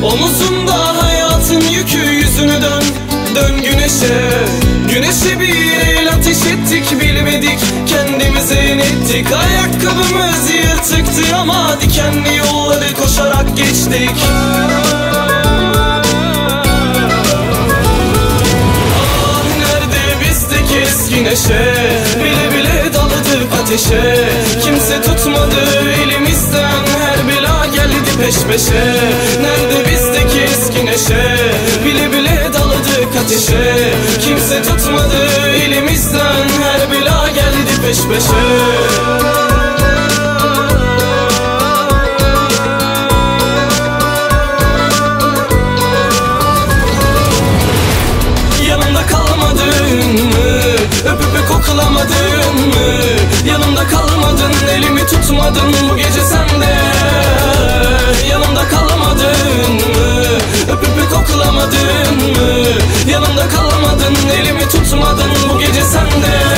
Omuzunda hayatın yükü, yüzünü dön, dön güneşe. Güneşe bir el ateş ettik, bilmedik kendimize yenettik. Ayakkabımız yırtıktı ama dikenli yolları koşarak geçtik. Ah nerede bizdeki eski neşe, bile bile daladık ateşe. Kimse tutmadı elimizden, her bela geldi peş peşe. Nerede bizdeki eski neşe, bile bile daladık ateşe. Kimse tutmadı elimizden, her bela geldi peş peşe. Yanımda kalmadın mı? Öpüp koklamadın mı? Yanımda kalmadın, elimi tutmadın bu gece sen de. Yanımda kalmadın mı? Öpüp koklamadın mı? Yanımda kalmadın, elimi tutmadın bu gece sen de.